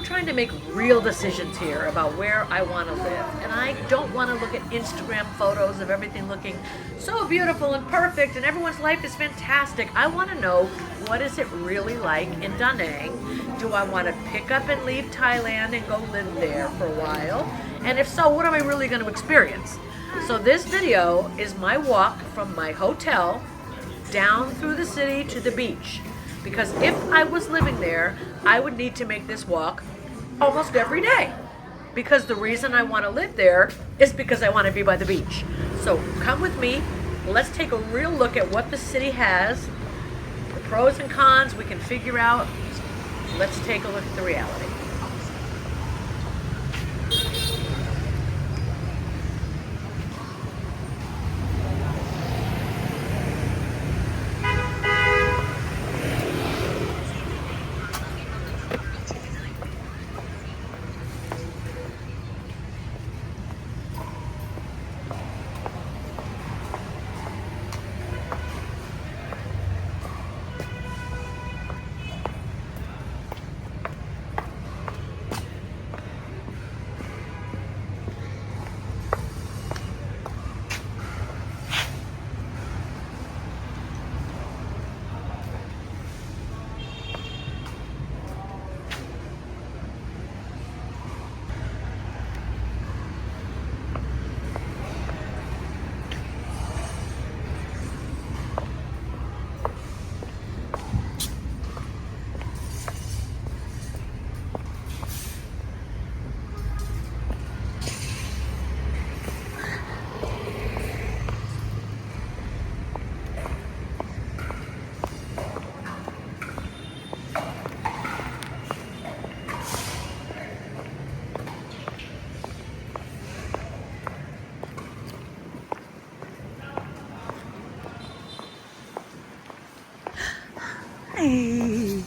trying to make real decisions here about where I want to live. And I don't want to look at Instagram photos of everything looking so beautiful and perfect and everyone's life is fantastic. I want to know, what is it really like in Da Nang? Do I want to pick up and leave Thailand and go live there for a while? And if so, what am I really going to experience? So this video is my walk from my hotel down through the city to the beach. Because if I was living there, I would need to make this walk almost every day. Because the reason I want to live there is because I want to be by the beach. So come with me. Let's take a real look at what the city has. The pros and cons we can figure out. Let's take a look at the reality. Hey.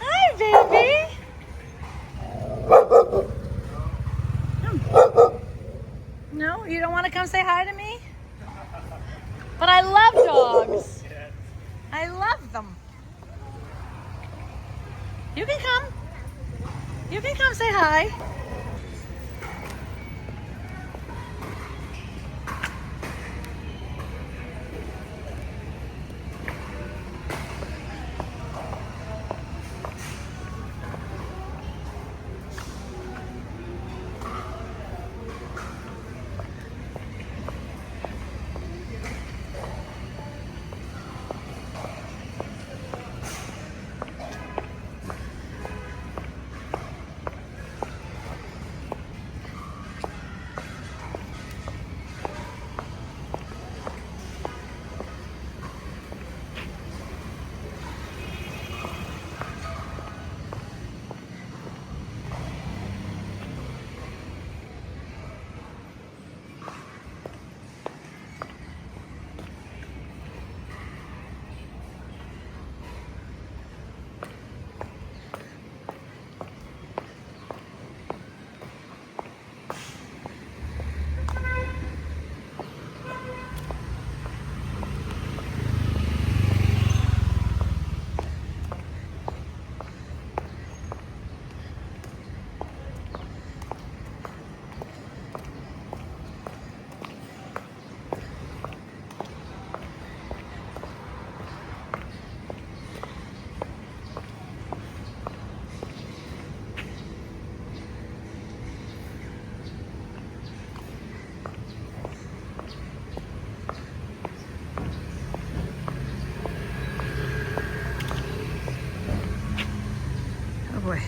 Hi, baby. No, you don't want to come say hi to me? But I love dogs. I love them. You can come. You can come say hi. Oh boy.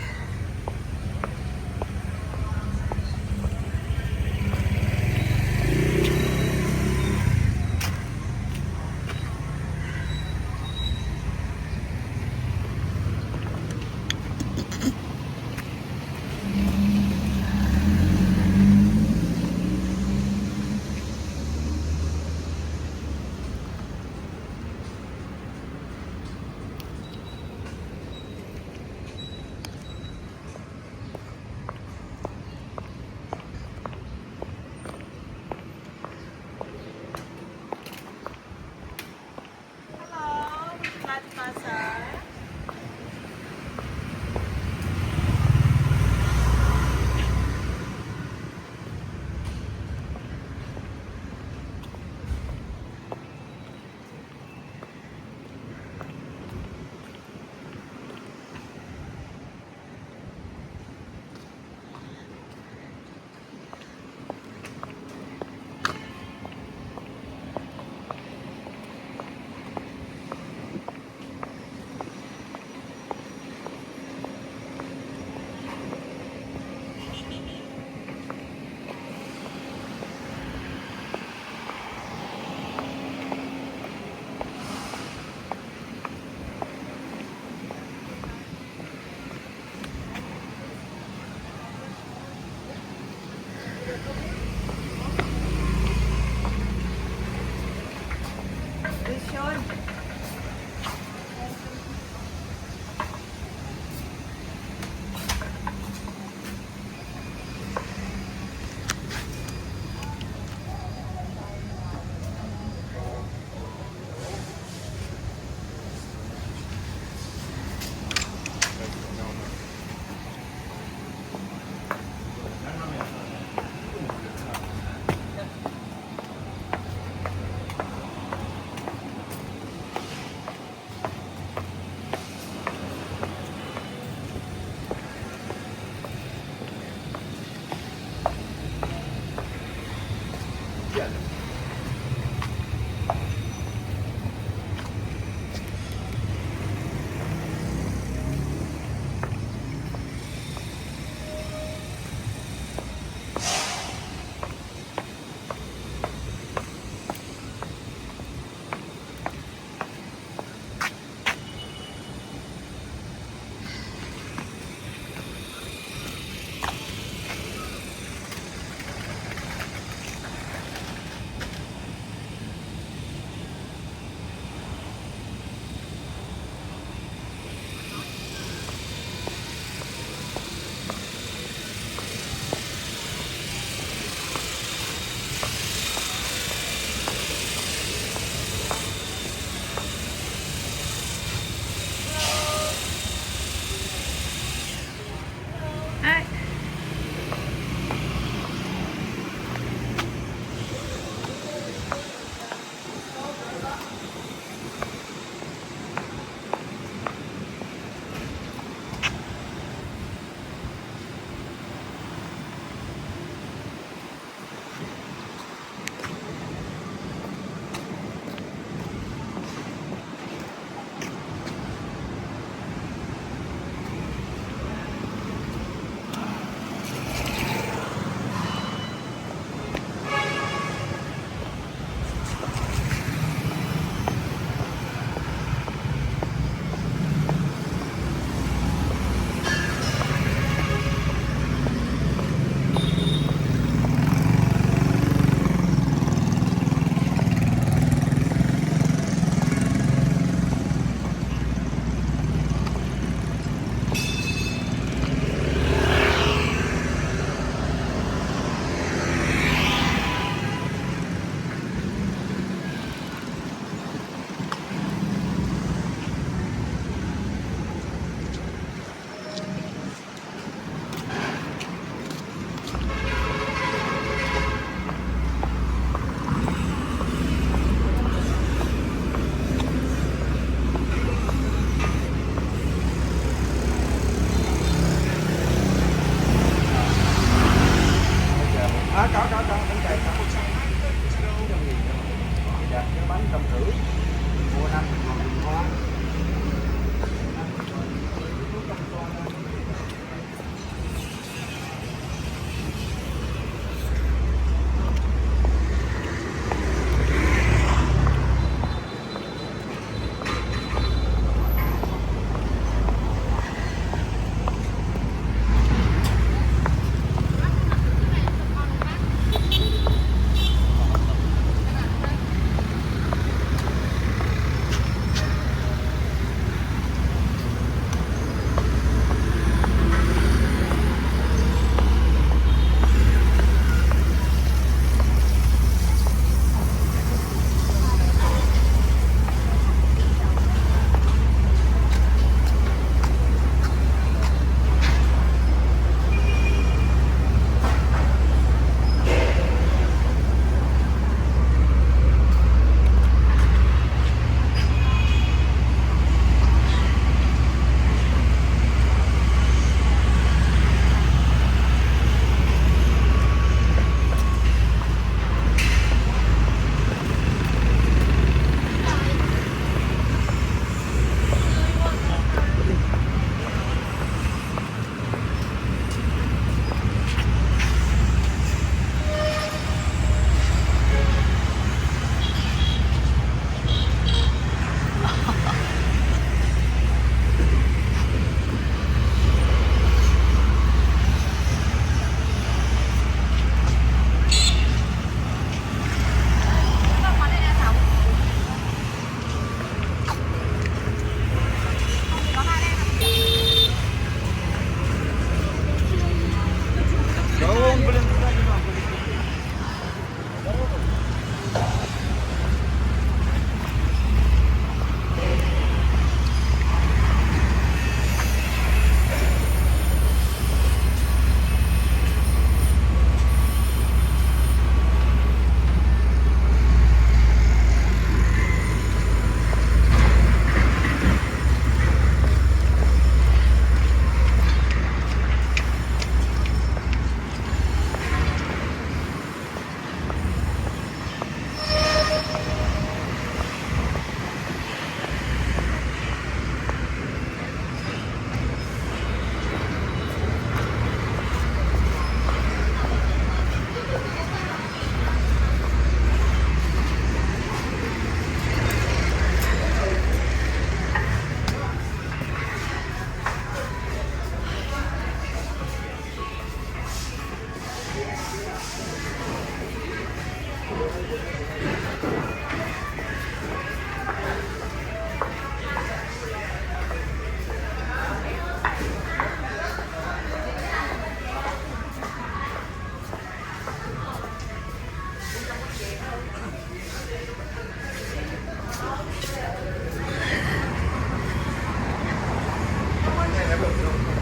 no.